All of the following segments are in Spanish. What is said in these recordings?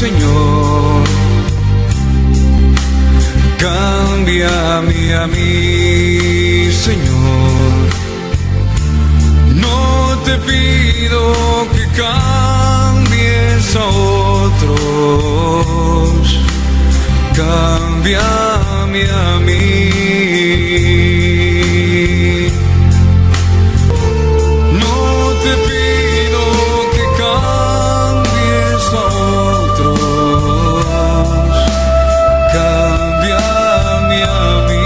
Señor. Cámbiame a mí, Señor. No te pido que cambies a otros, cámbiame a mí. No te pido que cambies a otros, cámbiame a mí.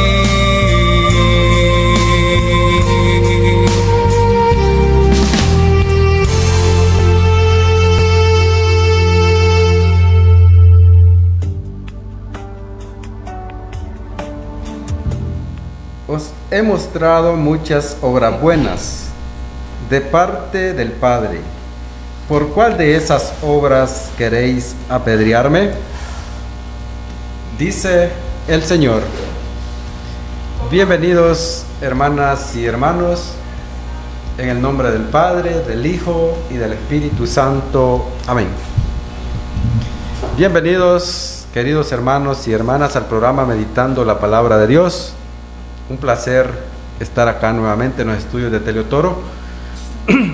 Os he mostrado muchas obras buenas de parte del Padre. ¿Por cuál de esas obras queréis apedrearme? Dice el Señor. Bienvenidos, hermanas y hermanos, en el nombre del Padre, del Hijo y del Espíritu Santo. Amén. Bienvenidos, queridos hermanos y hermanas, al programa Meditando la Palabra de Dios. Un placer estar acá nuevamente en los estudios de Teleotoro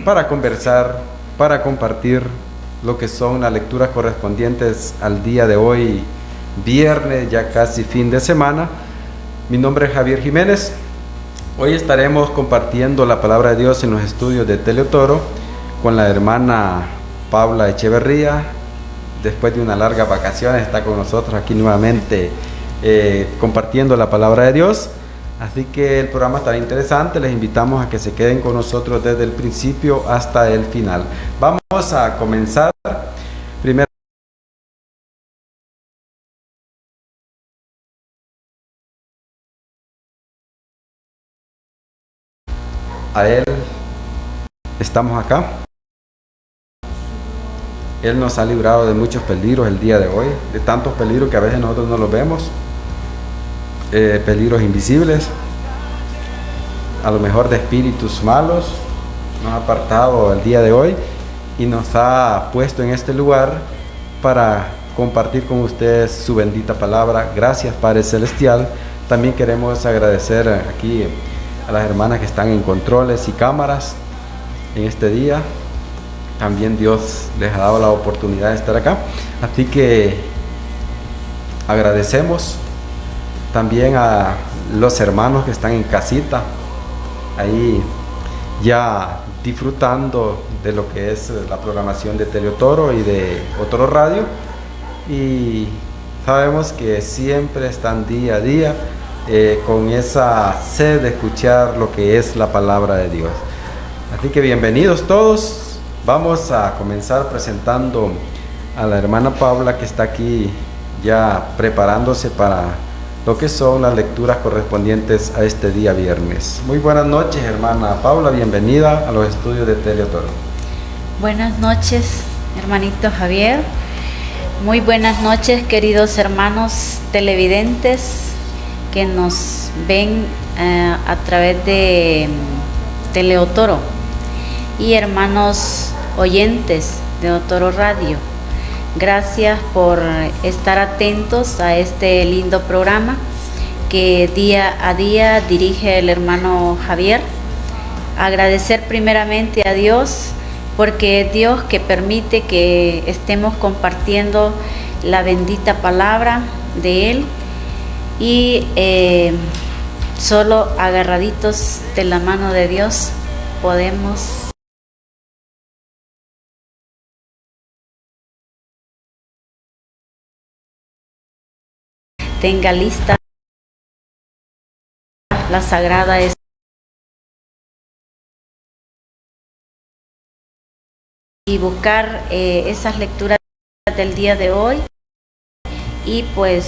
para conversar, para compartir lo que son las lecturas correspondientes al día de hoy, viernes, ya casi fin de semana. Mi nombre es Javier Jiménez. Hoy estaremos compartiendo la palabra de Dios en los estudios de Teleotoro con la hermana Paula Echeverría. Después de una larga vacaciones está con nosotros aquí nuevamente compartiendo la palabra de Dios. Así que el programa estará interesante, les invitamos a que se queden con nosotros desde el principio hasta el final. Vamos a comenzar primero. A Él estamos acá. Él nos ha librado de muchos peligros el día de hoy, de tantos peligros que a veces nosotros no los vemos. Peligros invisibles, a lo mejor de espíritus malos, nos ha apartado el día de hoy y nos ha puesto en este lugar para compartir con ustedes su bendita palabra. Gracias, Padre Celestial. También queremos agradecer aquí a las hermanas que están en controles y cámaras en este día. También Dios les ha dado la oportunidad de estar acá, así que agradecemos. También a los hermanos que están en casita, ahí ya disfrutando de lo que es la programación de Teleotoro y de Otoro Radio. Y sabemos que siempre están día a día con esa sed de escuchar lo que es la palabra de Dios. Así que bienvenidos todos. Vamos a comenzar presentando a la hermana Paula, que está aquí ya preparándose para lo que son las lecturas correspondientes a este día viernes. Muy buenas noches, hermana Paula, bienvenida a los estudios de Teleotoro. Buenas noches, hermanito Javier. Muy buenas noches, queridos hermanos televidentes que nos ven a través de Teleotoro y hermanos oyentes de Otoro Radio. Gracias por estar atentos a este lindo programa que día a día dirige el hermano Javier. Agradecer primeramente a Dios, porque es Dios que permite que estemos compartiendo la bendita palabra de Él y solo agarraditos de la mano de Dios podemos tenga lista la sagrada y buscar esas lecturas del día de hoy. Y pues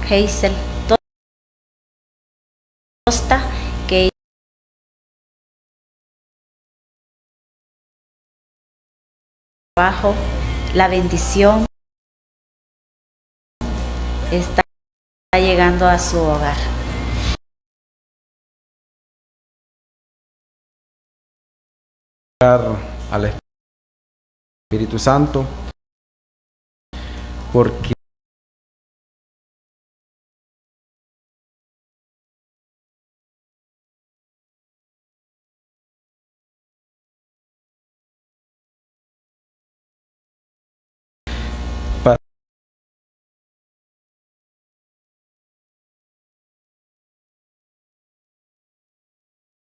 Hazel Tosta, que bajo la bendición está llegando a su hogar. al Espíritu Santo, porque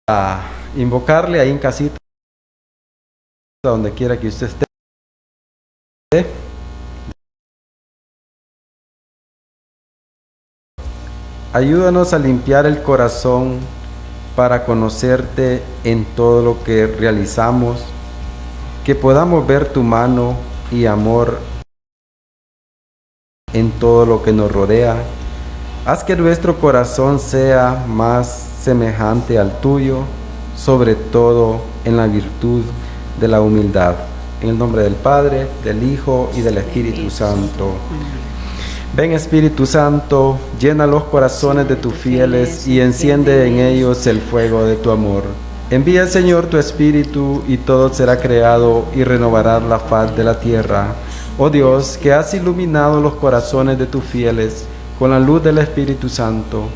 para invocarle ahí en casita, donde quiera que usted esté. Ayúdanos a limpiar el corazón para conocerte en todo lo que realizamos, que podamos ver tu mano y amor en todo lo que nos rodea. Haz que nuestro corazón sea más semejante al tuyo, sobre todo en la virtud de la humildad. En el nombre del Padre, del Hijo y del Espíritu Santo. Ven, Espíritu Santo, llena los corazones de tus fieles y enciende en ellos el fuego de tu amor. Envía, Señor, tu Espíritu y todo será creado y renovarás la faz de la tierra. Oh Dios, que has iluminado los corazones de tus fieles con la luz del Espíritu Santo,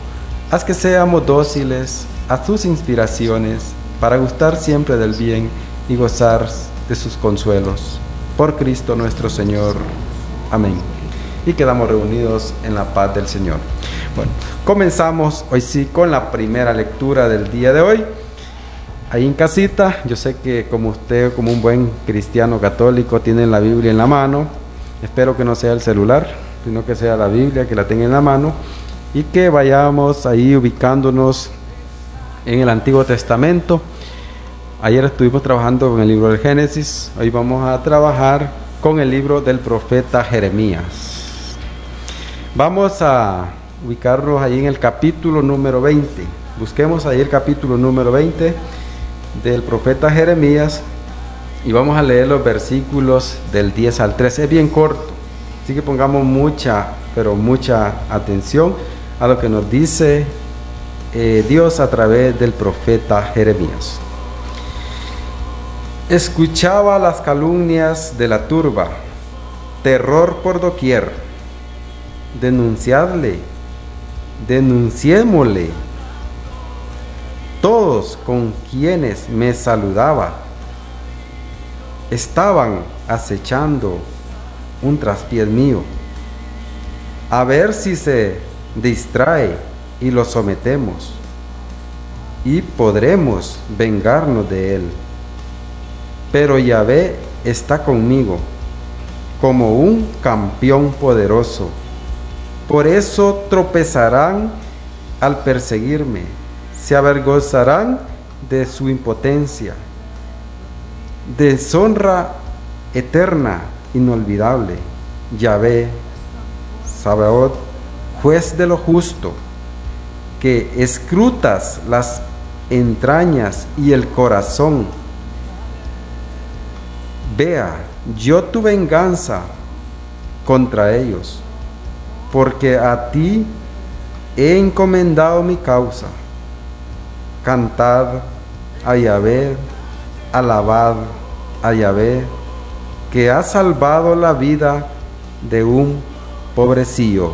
haz que seamos dóciles a tus inspiraciones para gustar siempre del bien y gozar de sus consuelos. Por Cristo nuestro Señor. Amén. Y quedamos reunidos en la paz del Señor. Bueno, comenzamos hoy sí con la primera lectura del día de hoy. Ahí en casita, yo sé que como usted, como un buen cristiano católico, tiene la Biblia en la mano. Espero que no sea el celular, sino que sea la Biblia, que la tenga en la mano, y que vayamos ahí ubicándonos en el Antiguo Testamento. Ayer estuvimos trabajando con el libro del Génesis, hoy vamos a trabajar con el libro del profeta Jeremías. Vamos a ubicarnos ahí en el capítulo número 20. Busquemos ahí el capítulo número 20 del profeta Jeremías y vamos a leer los versículos del 10 al 13. Es bien corto, así que pongamos mucha atención a lo que nos dice Dios a través del profeta Jeremías. Escuchaba las calumnias de la turba, terror por doquier. Denunciémosle. Todos con quienes me saludaba estaban acechando un traspiés mío, a ver si se distrae y lo sometemos, y podremos vengarnos de él. Pero Yahvé está conmigo, como un campeón poderoso. Por eso tropezarán al perseguirme, se avergonzarán de su impotencia. Deshonra eterna, inolvidable. Yahvé, Sabaoth, juez de lo justo, que escrutas las entrañas y el corazón. Vea, yo tu venganza contra ellos, porque a ti he encomendado mi causa. Cantad a Yahvé, alabad a Yahvé, que ha salvado la vida de un pobrecillo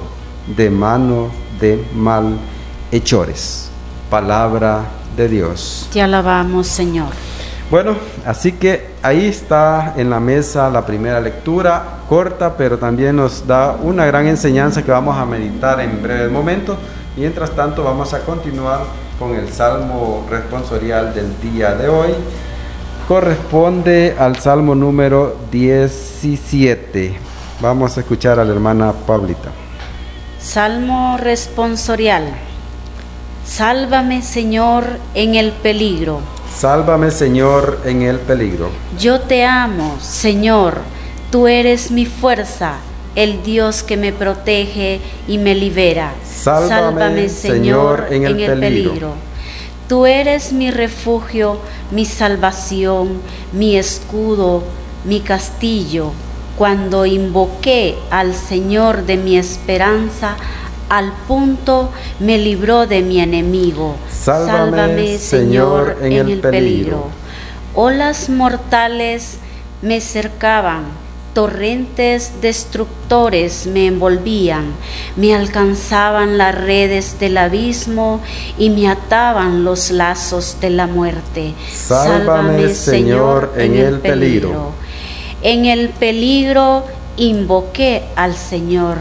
de mano de malhechores. Palabra de Dios. Te alabamos, Señor. Bueno, así que ahí está en la mesa la primera lectura, corta, pero también nos da una gran enseñanza que vamos a meditar en breves momentos. Mientras tanto, vamos a continuar con el Salmo responsorial del día de hoy. Corresponde al Salmo número 17. Vamos a escuchar a la hermana Pablita. Salmo responsorial. Sálvame, Señor, en el peligro. Sálvame, Señor, en el peligro. Yo te amo, Señor, tú eres mi fuerza, el Dios que me protege y me libera. Sálvame, Señor, en el peligro. Tú eres mi refugio, mi salvación, mi escudo, mi castillo. Cuando invoqué al Señor de mi esperanza, al punto me libró de mi enemigo. Sálvame, Señor, en el peligro. Olas mortales me cercaban, torrentes destructores me envolvían, me alcanzaban las redes del abismo y me ataban los lazos de la muerte. Sálvame, Señor, en el peligro. En el peligro invoqué al Señor.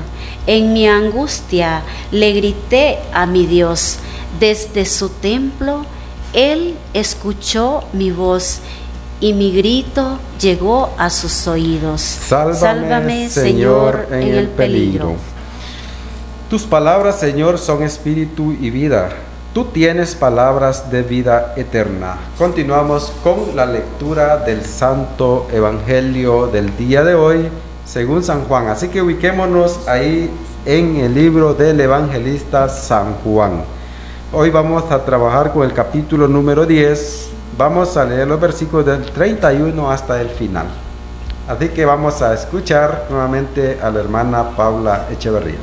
En mi angustia le grité a mi Dios. Desde su templo Él escuchó mi voz y mi grito llegó a sus oídos. Sálvame, Señor, en el peligro. Tus palabras, Señor, son espíritu y vida. Tú tienes palabras de vida eterna. Continuamos con la lectura del Santo Evangelio del día de hoy, según San Juan. Así que ubiquémonos ahí en el libro del evangelista San Juan. Hoy vamos a trabajar con el capítulo número 10. Vamos a leer los versículos del 31 hasta el final. Así que vamos a escuchar nuevamente a la hermana Paula Echeverría.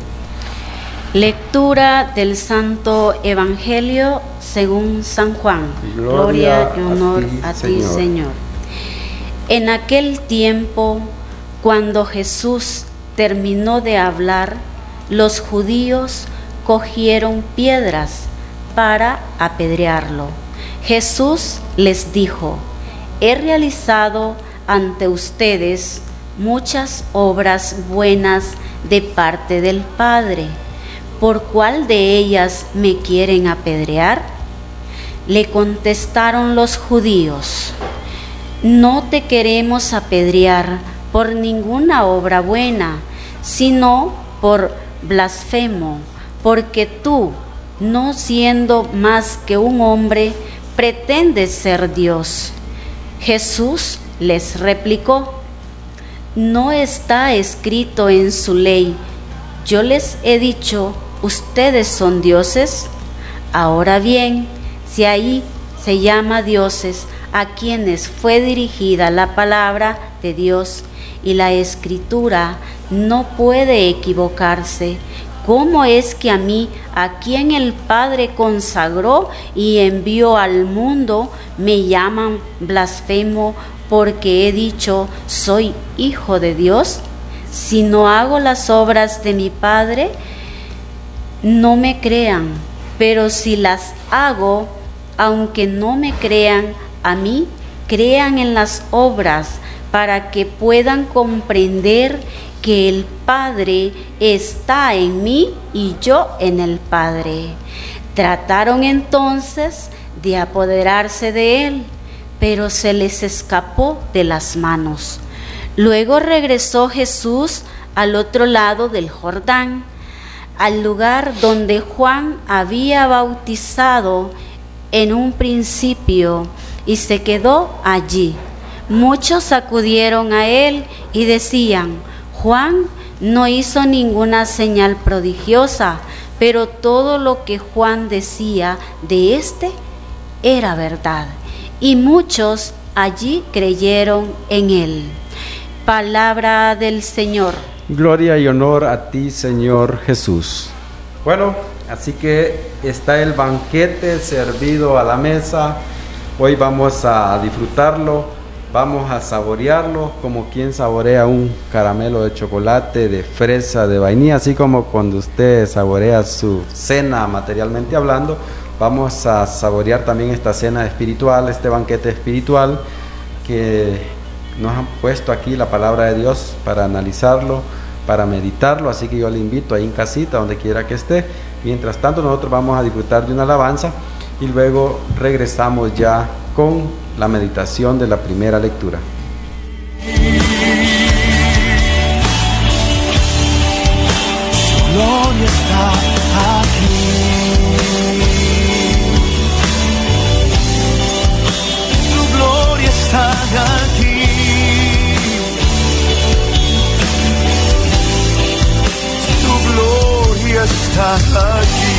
Lectura del Santo Evangelio según San Juan. Gloria y honor a ti, Señor. En aquel tiempo, cuando Jesús terminó de hablar, los judíos cogieron piedras para apedrearlo. Jesús les dijo: he realizado ante ustedes muchas obras buenas de parte del Padre. ¿Por cuál de ellas me quieren apedrear? Le contestaron los judíos: no te queremos apedrear por ninguna obra buena, sino por blasfemo, porque tú, no siendo más que un hombre, pretendes ser Dios. Jesús les replicó: no está escrito en su ley, yo les he dicho, ustedes son dioses. Ahora bien, si ahí se llama dioses a quienes fue dirigida la palabra de Dios y la Escritura no puede equivocarse, ¿cómo es que a mí, a quien el Padre consagró y envió al mundo, me llaman blasfemo porque he dicho soy hijo de Dios? Si no hago las obras de mi Padre, no me crean, pero si las hago, aunque no me crean a mí, crean en las obras, para que puedan comprender que el Padre está en mí y yo en el Padre. Trataron entonces de apoderarse de él, pero se les escapó de las manos. Luego regresó Jesús al otro lado del Jordán, al lugar donde Juan había bautizado en un principio, y se quedó allí. Muchos acudieron a él y decían: Juan no hizo ninguna señal prodigiosa, pero todo lo que Juan decía de éste era verdad. Y muchos allí creyeron en él. Palabra del Señor. Gloria y honor a ti, Señor Jesús. Bueno, así que está el banquete servido a la mesa. Hoy vamos a disfrutarlo, vamos a saborearlo como quien saborea un caramelo de chocolate, de fresa, de vainilla, así como cuando usted saborea su cena materialmente hablando. Vamos a saborear también esta cena espiritual, este banquete espiritual que nos han puesto aquí la palabra de Dios para analizarlo, para meditarlo. Así que yo le invito ahí en casita, donde quiera que esté. Mientras tanto, nosotros vamos a disfrutar de una alabanza y luego regresamos ya con la meditación de la primera lectura. Su gloria está aquí. Su gloria está aquí. Su gloria está aquí.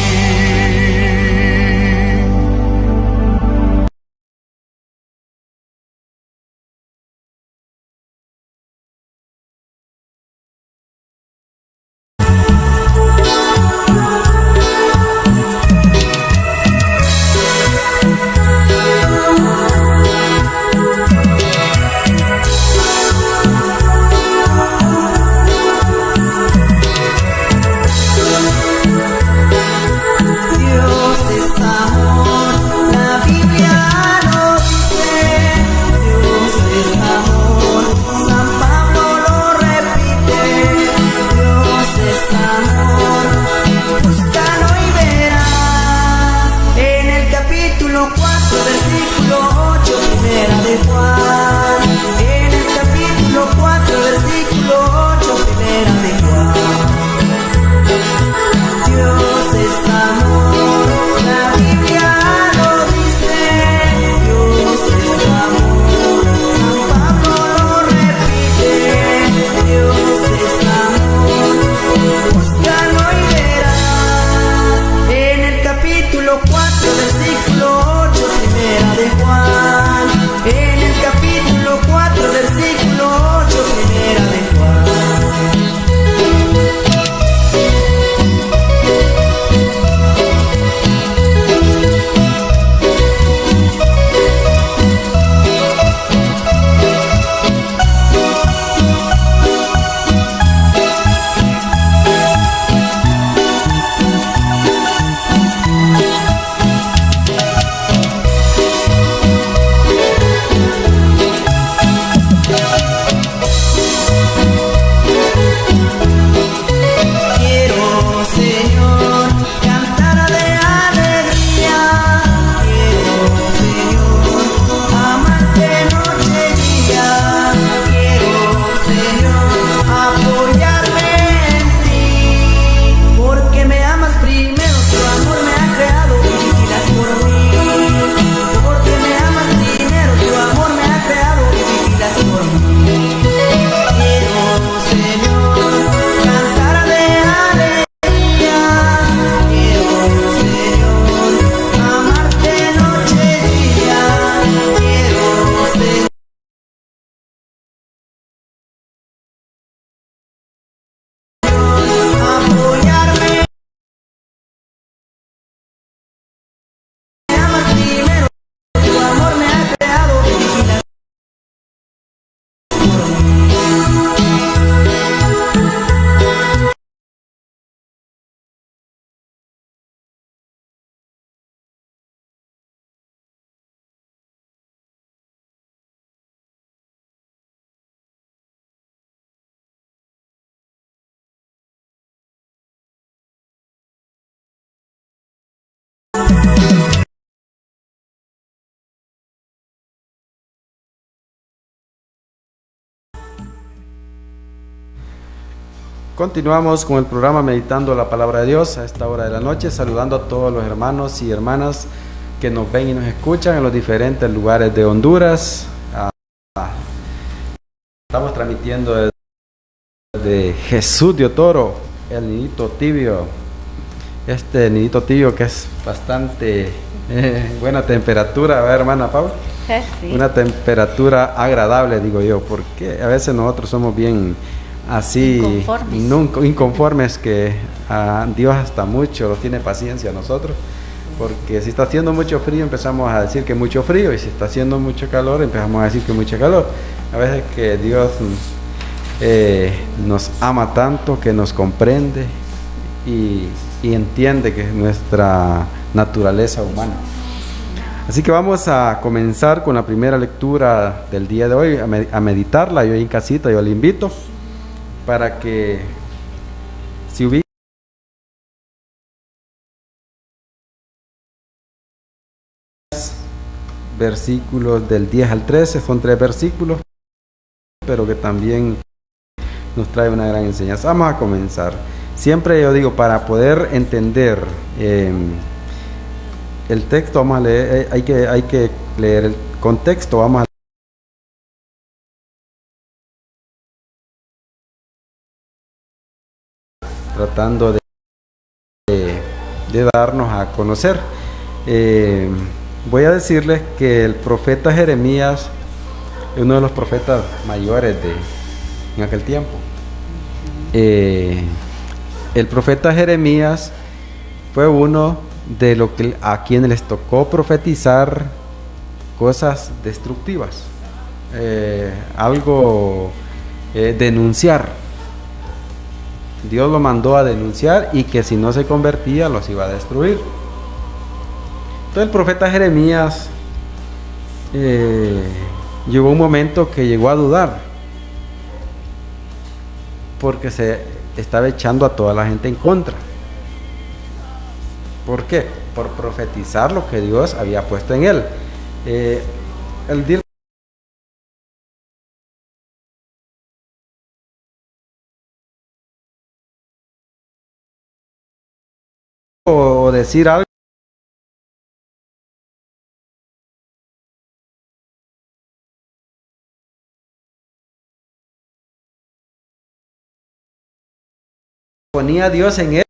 Continuamos con el programa Meditando la Palabra de Dios a esta hora de la noche, saludando a todos los hermanos y hermanas que nos ven y nos escuchan en los diferentes lugares de Honduras. Estamos transmitiendo desde Jesús de Otoro, el nidito tibio. Este nidito tibio que es bastante buena temperatura, ¿verdad, hermana Paula? Sí. Una temperatura agradable, digo yo, porque a veces nosotros somos bien así inconformes que Dios hasta mucho lo tiene paciencia a nosotros, porque si está haciendo mucho frío empezamos a decir que mucho frío, y si está haciendo mucho calor empezamos a decir que mucho calor. A veces que Dios nos ama tanto que nos comprende y entiende que es nuestra naturaleza humana. Así que vamos a comenzar con la primera lectura del día de hoy, a meditarla. Yo ahí en casita, yo le invito para que se ubique versículos del 10 al 13, son 3 versículos, pero que también nos trae una gran enseñanza. Vamos a comenzar. Siempre yo digo, para poder entender el texto, vamos a leer, hay que leer el contexto, vamos a tratando de darnos a conocer. Voy a decirles que el profeta Jeremías es uno de los profetas mayores en aquel tiempo. El profeta Jeremías fue uno de los que a quienes les tocó profetizar cosas destructivas, denunciar. Dios lo mandó a denunciar y que si no se convertía los iba a destruir. Entonces el profeta Jeremías llegó un momento que llegó a dudar, porque se estaba echando a toda la gente en contra. ¿Por qué? Por profetizar lo que Dios había puesto en él. El día o decir algo ponía a Dios en él,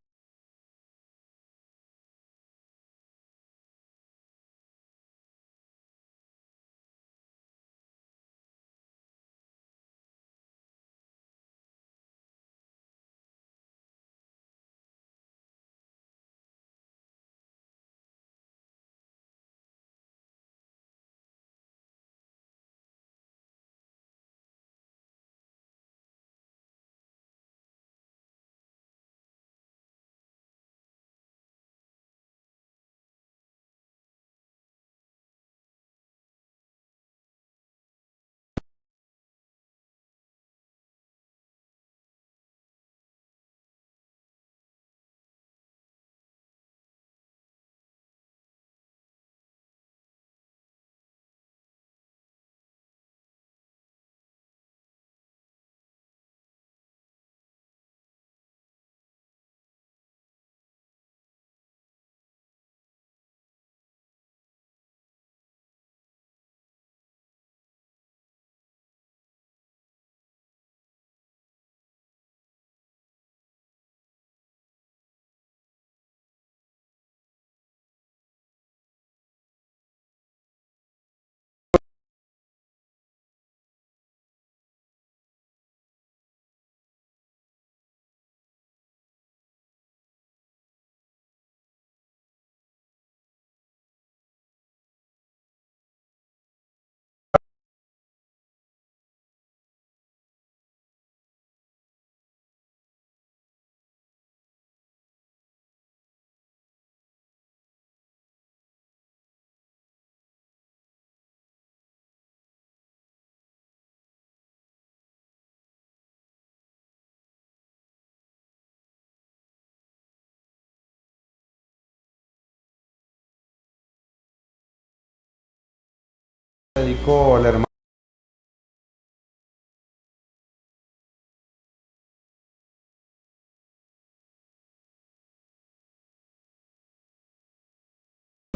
dedicó el hermano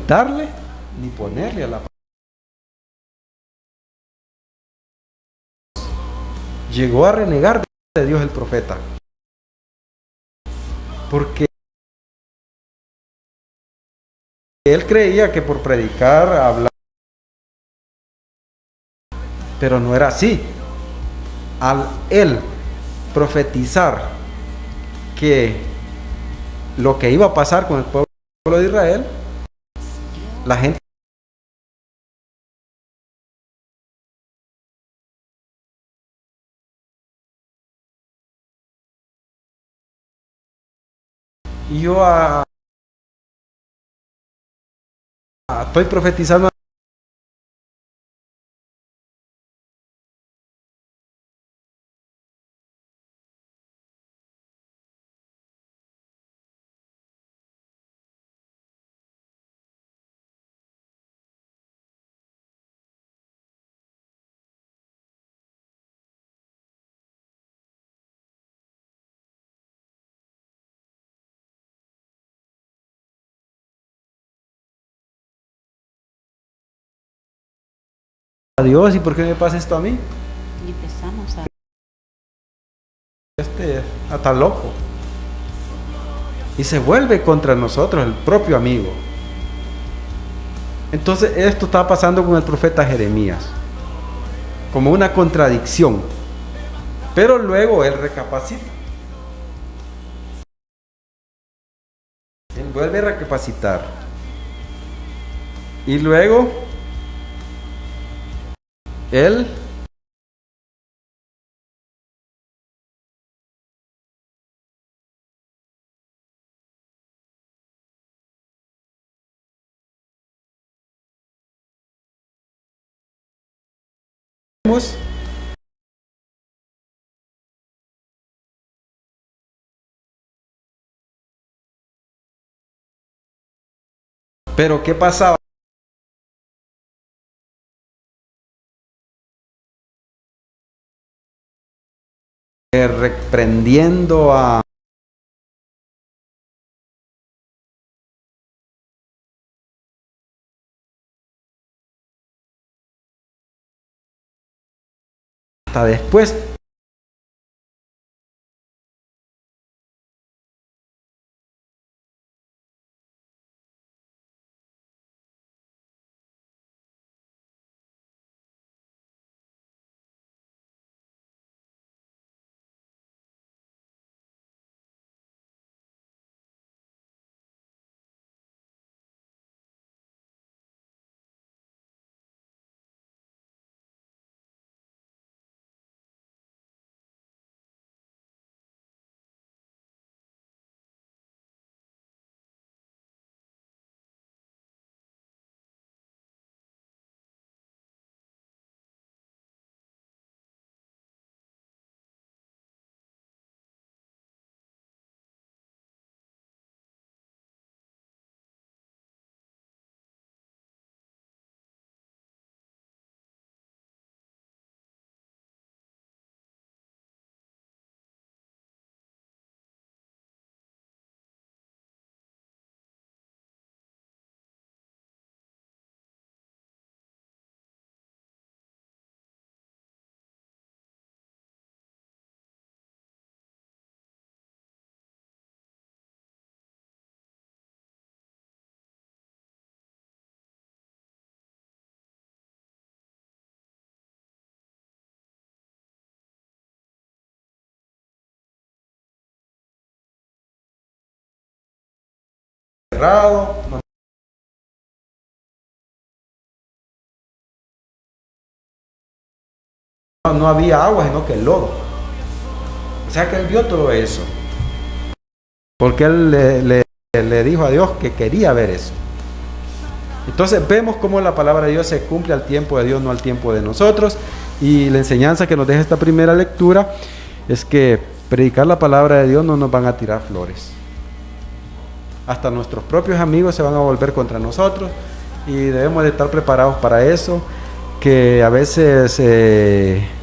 quitarle ni ponerle a la palabra. Llegó a renegar de Dios el profeta, porque él creía que por predicar, hablar, pero no era así. Al él profetizar que lo que iba a pasar con el pueblo de Israel, la gente y yo estoy profetizando. A Dios, ¿y por qué me pasa esto a mí? Y empezamos a... Hasta loco. Y se vuelve contra nosotros el propio amigo. Entonces esto está pasando con el profeta Jeremías, como una contradicción. Pero luego él recapacita. Él vuelve a recapacitar. Y luego él pero ¿qué pasaba? Reprendiendo a hasta después. Cerrado, no había agua sino que el lodo. O sea que él vio todo eso, porque él le dijo a Dios que quería ver eso. Entonces vemos cómo la palabra de Dios se cumple al tiempo de Dios, no al tiempo de nosotros. Y la enseñanza que nos deja esta primera lectura es que predicar la palabra de Dios no nos van a tirar flores. Hasta nuestros propios amigos se van a volver contra nosotros y debemos de estar preparados para eso, que a veces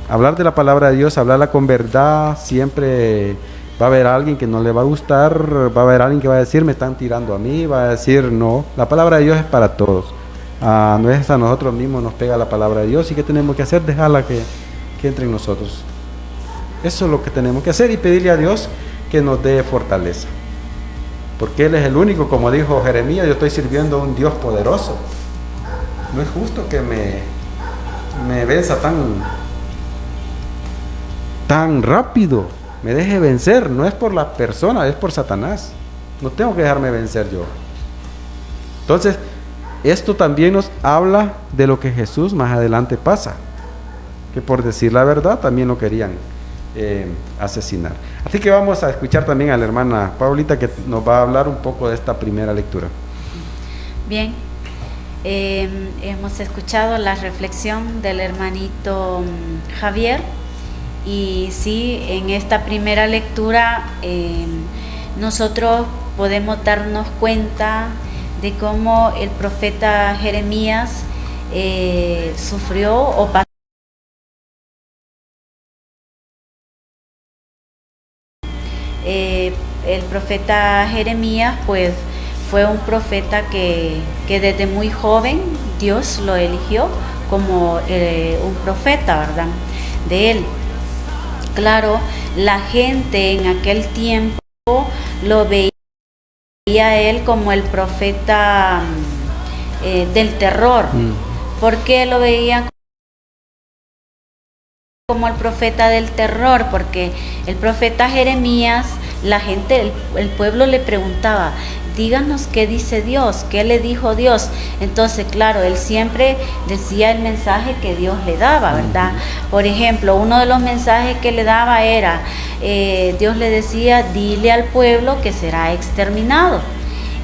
hablar de la palabra de Dios, hablarla con verdad, siempre Va a haber alguien que no le va a gustar, va a haber alguien que va a decir, me están tirando a mí, va a decir, no, la palabra de Dios es para todos. No es a nosotros mismos, nos pega la palabra de Dios, y ¿qué tenemos que hacer? Dejarla que entre en nosotros. Eso es lo que tenemos que hacer, y pedirle a Dios que nos dé fortaleza. Porque Él es el único, como dijo Jeremías, yo estoy sirviendo a un Dios poderoso. No es justo que me venza tan rápido, me deje vencer. No es por la persona, es por Satanás. No tengo que dejarme vencer yo. Entonces, esto también nos habla de lo que Jesús más adelante pasa, que por decir la verdad también lo querían asesinar. Así que vamos a escuchar también a la hermana Paulita, que nos va a hablar un poco de esta primera lectura. Bien, hemos escuchado la reflexión del hermanito Javier, y sí, en esta primera lectura nosotros podemos darnos cuenta de cómo el profeta Jeremías sufrió o pasó. El profeta Jeremías pues fue un profeta que desde muy joven Dios lo eligió como un profeta, ¿verdad? De él. Claro, la gente en aquel tiempo lo veía a él como el profeta del terror. ¿Por qué lo veían como el profeta del terror? Porque el profeta Jeremías, la gente, el pueblo le preguntaba, díganos qué dice Dios, qué le dijo Dios. Entonces, claro, él siempre decía el mensaje que Dios le daba, ¿verdad? Por ejemplo, uno de los mensajes que le daba era, Dios le decía, dile al pueblo que será exterminado.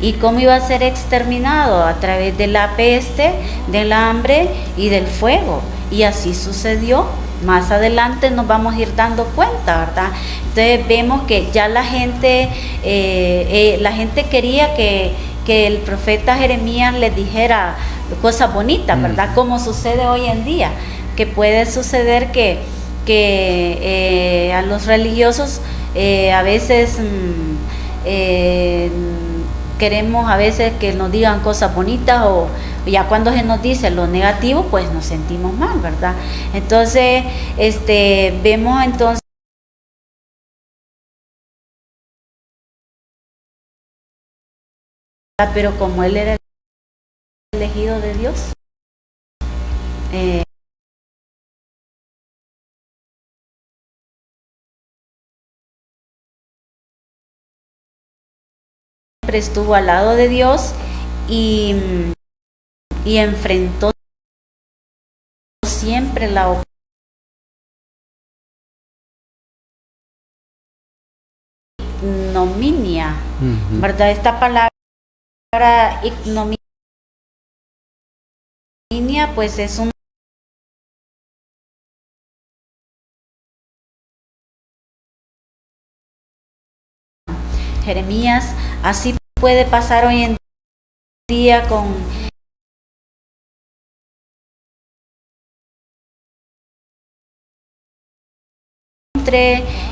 ¿Y cómo iba a ser exterminado? A través de la peste, del hambre y del fuego. Y así sucedió. Más adelante nos vamos a ir dando cuenta, ¿verdad? Entonces vemos que ya la gente quería que el profeta Jeremías les dijera cosas bonitas, ¿verdad? Como sucede hoy en día, que puede suceder que a los religiosos a veces queremos a veces que nos digan cosas bonitas, o ya cuando se nos dice lo negativo, pues nos sentimos mal, ¿verdad? Entonces, vemos entonces pero como él era el elegido de Dios, siempre estuvo al lado de Dios y enfrentó siempre la ignominia, ¿verdad? Esta palabra ignominia pues es un Jeremías, así puede pasar hoy en día con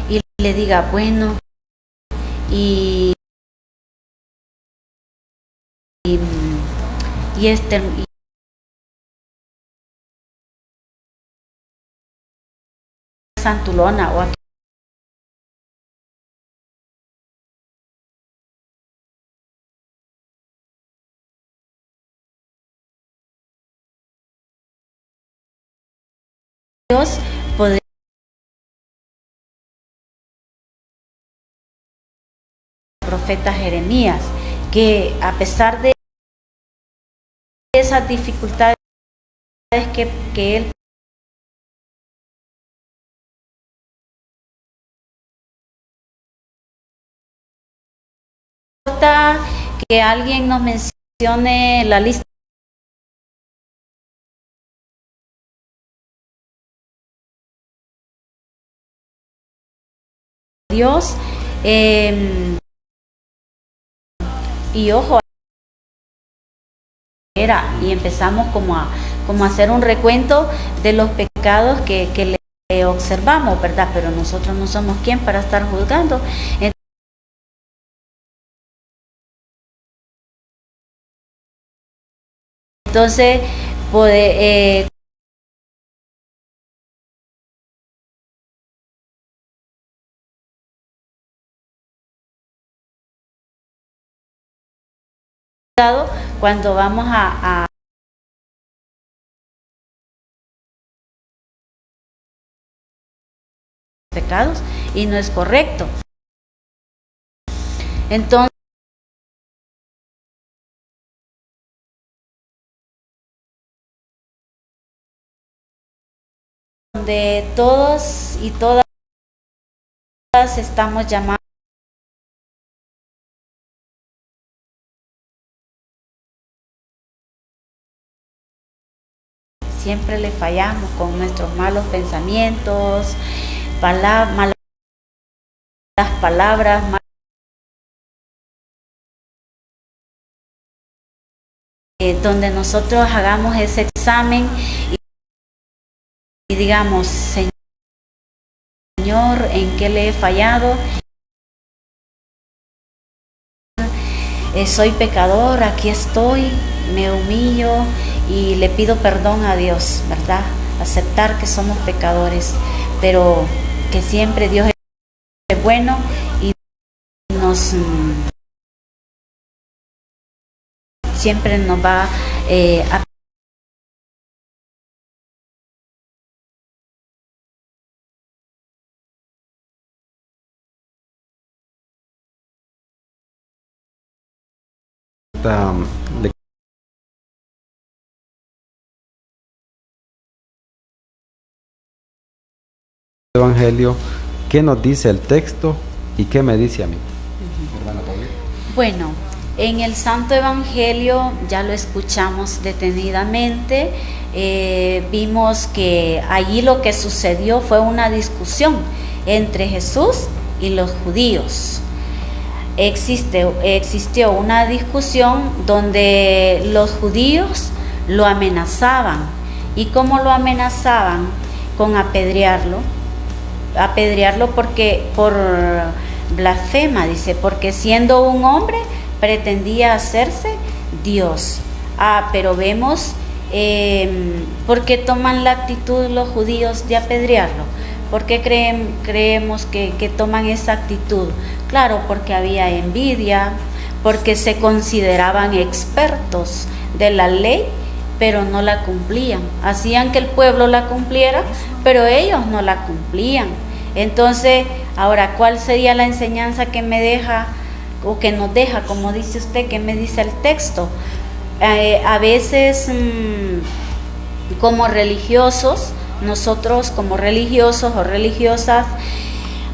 y le diga bueno y Santulona o aquí Dios podría profeta Jeremías, que a pesar de esas dificultades que él que alguien nos mencione la lista de Dios, y ojo, y empezamos como a hacer un recuento de los pecados que le observamos, ¿verdad? Pero nosotros no somos quien para estar juzgando. Entonces, cuando vamos a pecados, y no es correcto. Entonces, donde todos y todas estamos llamados siempre le fallamos con nuestros malos pensamientos, malas palabras, donde nosotros hagamos ese examen y digamos, Señor, ¿en qué le he fallado? Soy pecador, aquí estoy, me humillo y le pido perdón a Dios, ¿verdad? Aceptar que somos pecadores, pero que siempre Dios es bueno y siempre nos va a Evangelio, ¿qué nos dice el texto y qué me dice a mí? Hermana Paulina. Bueno, en el Santo Evangelio ya lo escuchamos detenidamente, vimos que allí lo que sucedió fue una discusión entre Jesús y los judíos. Existió una discusión donde los judíos lo amenazaban. ¿Y cómo lo amenazaban? Con apedrearlo porque por blasfema, dice, porque siendo un hombre pretendía hacerse Dios. Pero vemos por qué toman la actitud los judíos de apedrearlo. ¿Por qué creemos que toman esa actitud? Claro, porque había envidia, porque se consideraban expertos de la ley, pero no la cumplían. Hacían que el pueblo la cumpliera, pero ellos no la cumplían. Entonces, ahora, ¿cuál sería la enseñanza que me deja o que nos deja, como dice usted, que me dice el texto? A veces, como religiosos, nosotros como religiosos o religiosas,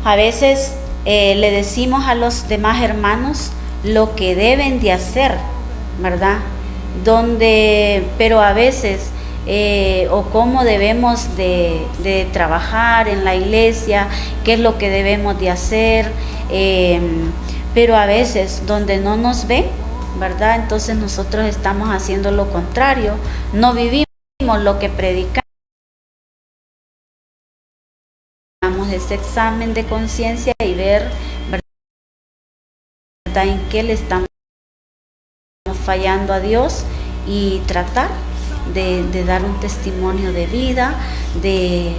a veces le decimos a los demás hermanos lo que deben de hacer, ¿verdad? Pero a veces o cómo debemos de trabajar en la iglesia, qué es lo que debemos de hacer, pero a veces donde no nos ve, ¿verdad? Entonces nosotros estamos haciendo lo contrario, no vivimos lo que predicamos. Ese examen de conciencia y ver, ¿verdad?, en qué le estamos fallando a Dios y tratar de dar un testimonio de vida, de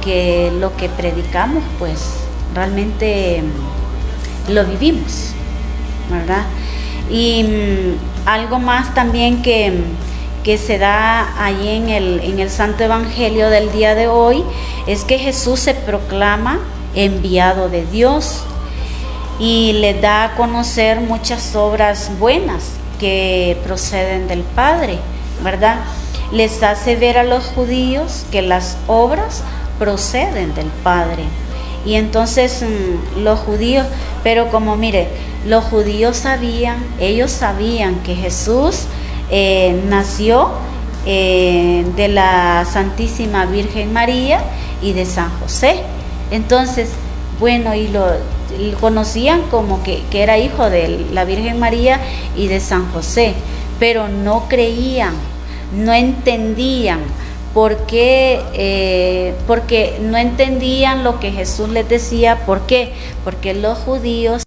que lo que predicamos pues realmente lo vivimos, ¿verdad? Y algo más también que se da allí en el Santo Evangelio del día de hoy es que Jesús se proclama enviado de Dios y le da a conocer muchas obras buenas que proceden del Padre, ¿verdad? Les hace ver a los judíos que las obras proceden del Padre. Y entonces los judíos, pero como mire, los judíos ellos sabían que Jesús nació de la Santísima Virgen María y de San José. Entonces, bueno, y lo conocían como que era hijo de la Virgen María y de San José, pero no creían, no entendían porque no entendían lo que Jesús les decía. ¿Por qué? Porque los judíos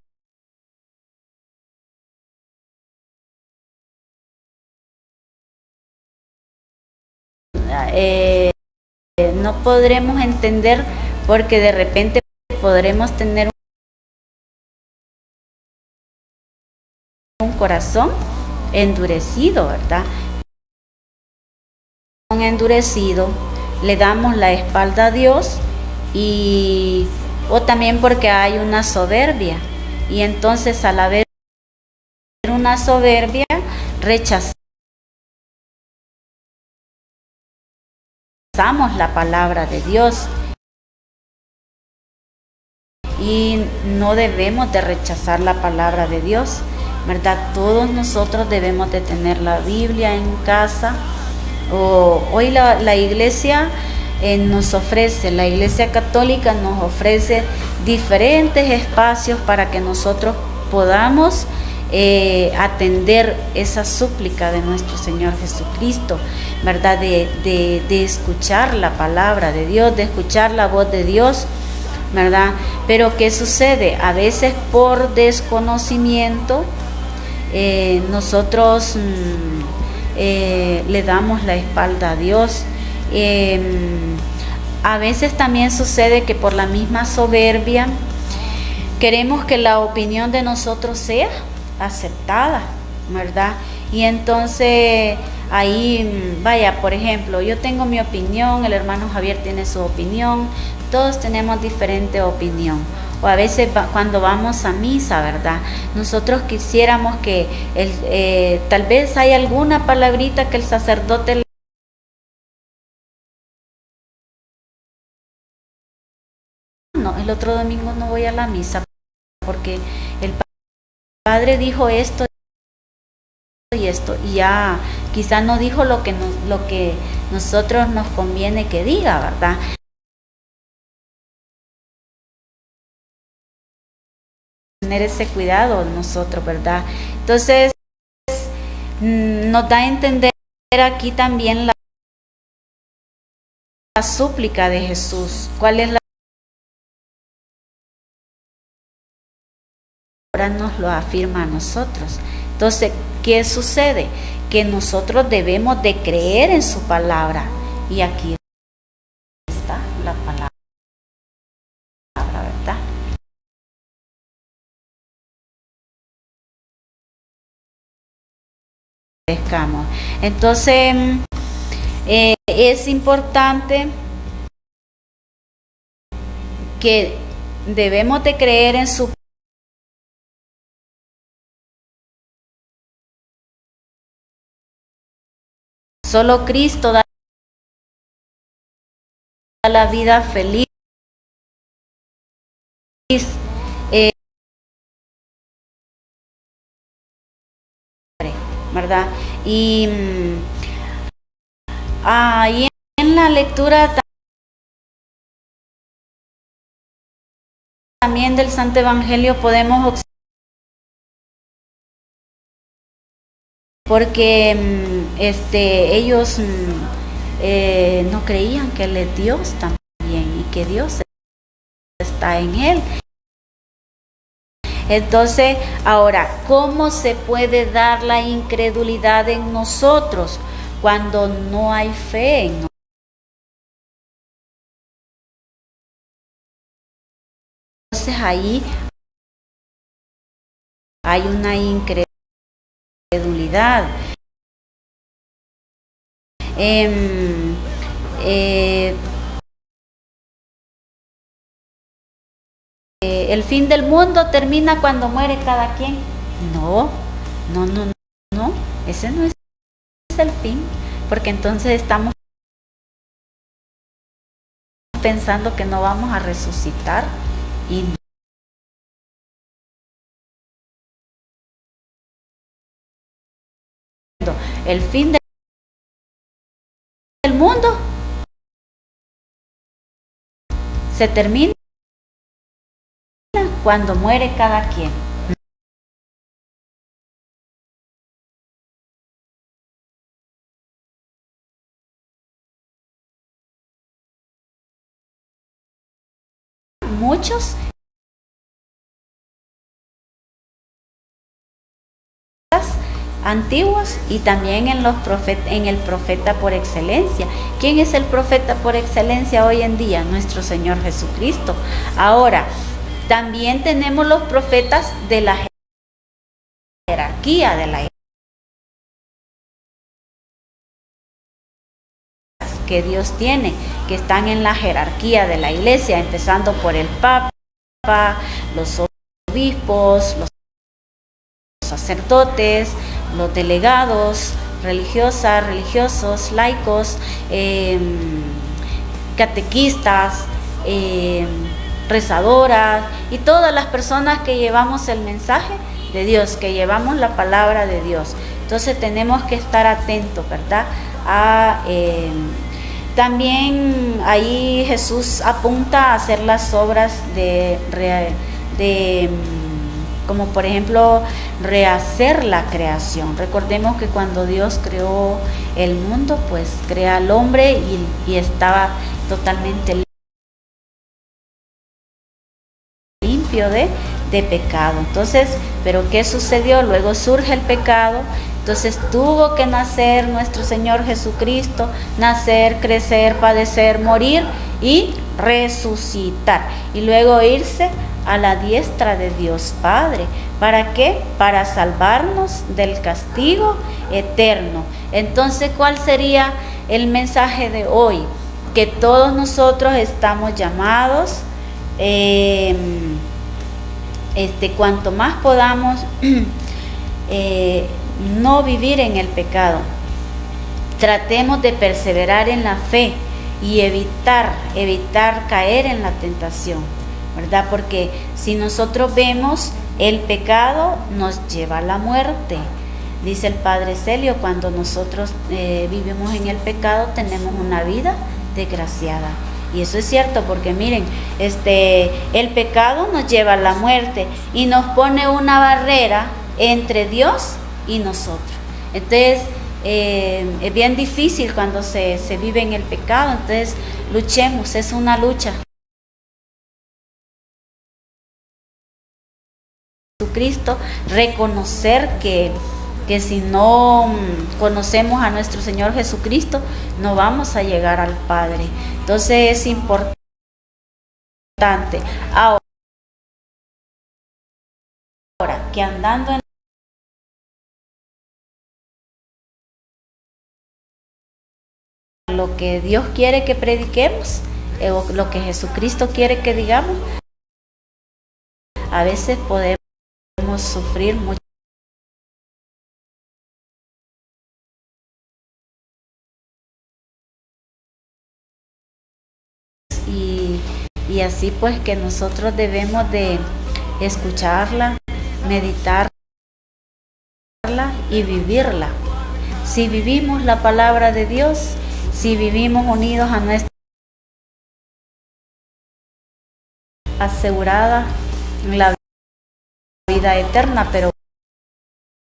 no podremos entender, porque de repente podremos tener un corazón endurecido, ¿verdad? Endurecido, le damos la espalda a Dios, o también porque hay una soberbia, y entonces al haber una soberbia rechazamos la palabra de Dios, y no debemos de rechazar la palabra de Dios, ¿verdad? Todos nosotros debemos de tener la Biblia en casa. Hoy la iglesia nos ofrece, la iglesia católica nos ofrece diferentes espacios para que nosotros podamos atender esa súplica de nuestro Señor Jesucristo, ¿verdad? De escuchar la palabra de Dios, de escuchar la voz de Dios, ¿verdad? Pero ¿qué sucede? A veces por desconocimiento nosotros le damos la espalda a Dios. A veces también sucede que por la misma soberbia queremos que la opinión de nosotros sea aceptada, ¿verdad? Y entonces ahí, vaya, por ejemplo, yo tengo mi opinión, el hermano Javier tiene su opinión, todos tenemos diferente opinión. O a veces cuando vamos a misa, ¿verdad? Nosotros quisiéramos que tal vez hay alguna palabrita que el sacerdote no, el otro domingo no voy a la misa porque el padre dijo esto y esto, y ya quizá no dijo lo que nosotros nos conviene que diga, ¿verdad? Tener ese cuidado nosotros, ¿verdad? Entonces nos da a entender aquí también la súplica de Jesús. ¿Cuál es la? Ahora nos lo afirma a nosotros. Entonces, ¿qué sucede? Que nosotros debemos de creer en su palabra, y aquí está la palabra, ¿verdad? Entonces es importante que debemos de creer en su solo Cristo da la vida feliz, ¿verdad? Y ahí en la lectura también del Santo Evangelio podemos observar, porque ellos no creían que Él es Dios también y que Dios está en Él. Entonces, ahora, ¿cómo se puede dar la incredulidad en nosotros cuando no hay fe en nosotros? Entonces ahí hay una incredulidad. El fin del mundo termina cuando muere cada quien. No, ese no es el fin, porque entonces estamos pensando que no vamos a resucitar, y el fin del mundo se termina cuando muere cada quien. muchos antiguos y también en el profeta por excelencia. ¿Quién es el profeta por excelencia hoy en día? Nuestro Señor Jesucristo. Ahora, también tenemos los profetas de la jerarquía de la iglesia que Dios tiene, que están en la jerarquía de la iglesia, empezando por el Papa, los obispos, los sacerdotes, los delegados, religiosas, religiosos, laicos, catequistas, rezadoras y todas las personas que llevamos el mensaje de Dios, que llevamos la palabra de Dios. Entonces tenemos que estar atentos, ¿verdad? También ahí Jesús apunta a hacer las obras como por ejemplo rehacer la creación. Recordemos que cuando Dios creó el mundo, pues crea al hombre y estaba totalmente limpio de pecado. Entonces, ¿pero qué sucedió? Luego surge el pecado. Entonces tuvo que nacer nuestro Señor Jesucristo, nacer, crecer, padecer, morir y resucitar. Y luego irse a la diestra de Dios Padre. ¿Para qué? Para salvarnos del castigo eterno. Entonces, ¿cuál sería el mensaje de hoy? Que todos nosotros estamos llamados, cuanto más podamos no vivir en el pecado. Tratemos de perseverar en la fe y evitar caer en la tentación, ¿verdad? Porque si nosotros vemos, el pecado nos lleva a la muerte. Dice el Padre Celio, cuando nosotros vivimos en el pecado, tenemos una vida desgraciada. Y eso es cierto, porque miren, el pecado nos lleva a la muerte y nos pone una barrera entre Dios y nosotros. Entonces, es bien difícil cuando se vive en el pecado. Entonces, luchemos, es una lucha. Jesucristo, reconocer que si no conocemos a nuestro Señor Jesucristo, no vamos a llegar al Padre. Entonces es importante. Ahora, que andando en lo que Dios quiere que prediquemos, o lo que Jesucristo quiere que digamos, a veces podemos sufrir mucho. Y así pues que nosotros debemos de escucharla, meditarla y vivirla. Si vivimos la palabra de Dios, si vivimos unidos a nuestra asegurada la vida eterna, pero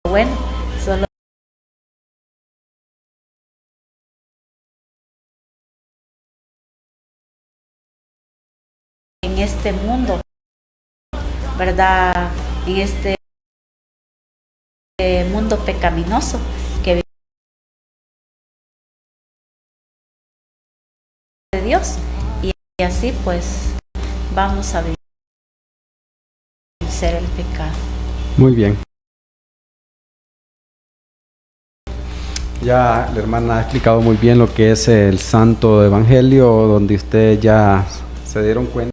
bueno, solo en este mundo, ¿verdad? En este mundo pecaminoso que vive de Dios, y así pues vamos a vencer el pecado. Muy bien. Ya la hermana ha explicado muy bien lo que es el Santo Evangelio, donde ustedes ya se dieron cuenta.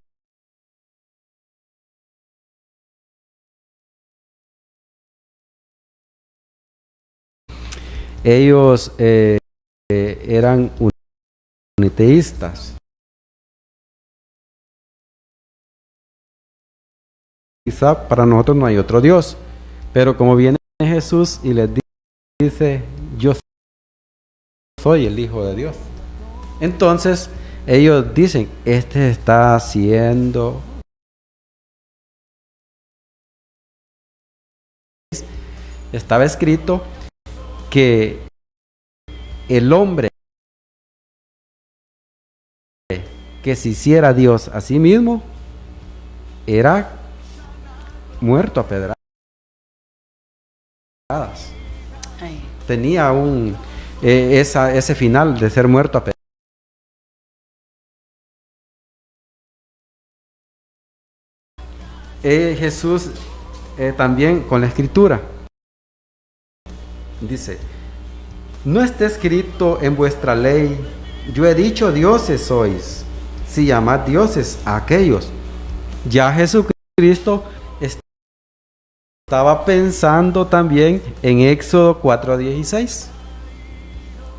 Ellos eran uniteístas. Quizá para nosotros no hay otro Dios, pero como viene Jesús y les dice, yo soy el Hijo de Dios. Entonces ellos dicen, está haciendo. Estaba escrito que el hombre que se hiciera Dios a sí mismo, era muerto a pedradas. Ay. Tenía ese final de ser muerto a pedradas. Jesús también con la escritura dice: no está escrito en vuestra ley, yo he dicho dioses sois, si llamad dioses a aquellos. Ya Jesucristo estaba pensando también en Éxodo 4:16,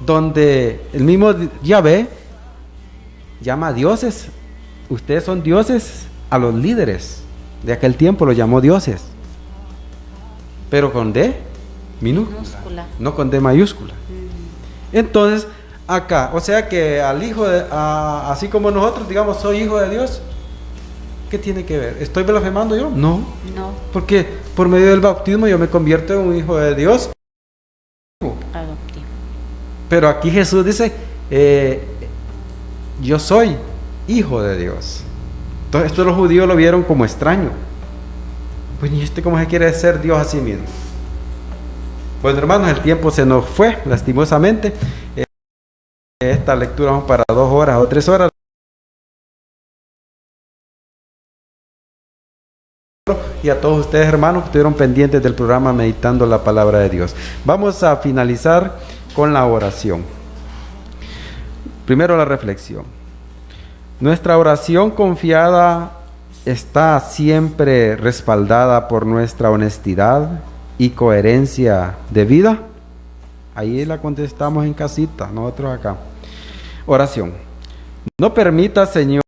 donde el mismo Yahvé llama dioses. Ustedes son dioses a los líderes de aquel tiempo, los llamó dioses, pero con D minúscula, no con D mayúscula. Entonces acá, o sea que al hijo así como nosotros digamos soy hijo de Dios, ¿qué tiene que ver? ¿Estoy blasfemando yo? No, porque por medio del bautismo yo me convierto en un hijo de Dios Adoptivo. Pero aquí Jesús dice, yo soy hijo de Dios. Entonces esto los judíos lo vieron como extraño. Pues ni cómo se quiere ser Dios a sí mismo. Pues hermanos, el tiempo se nos fue lastimosamente. Esta lectura vamos para 2 horas o 3 horas. Y a todos ustedes, hermanos, que estuvieron pendientes del programa Meditando la Palabra de Dios. Vamos a finalizar con la oración. Primero la reflexión. Nuestra oración confiada está siempre respaldada por nuestra honestidad y coherencia de vida. Ahí la contestamos en casita, nosotros acá. Oración. No permita, Señor,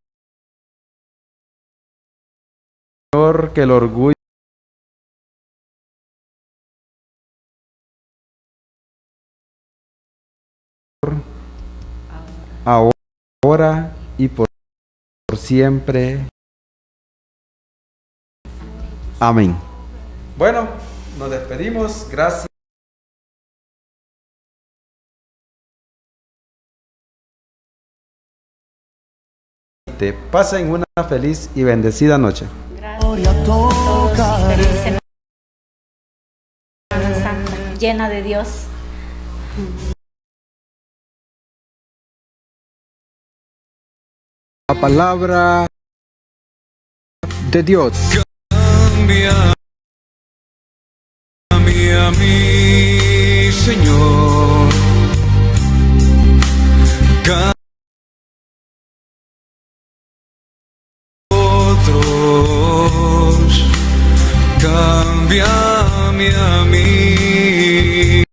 que el orgullo ahora y por siempre. Amén. Bueno, nos despedimos. Gracias. Pasen una feliz y bendecida noche. Gracias. Todos feliz Semana Santa, llena de Dios. La palabra de Dios. Cambia a mí, Señor. Otros, cámbiame a mí.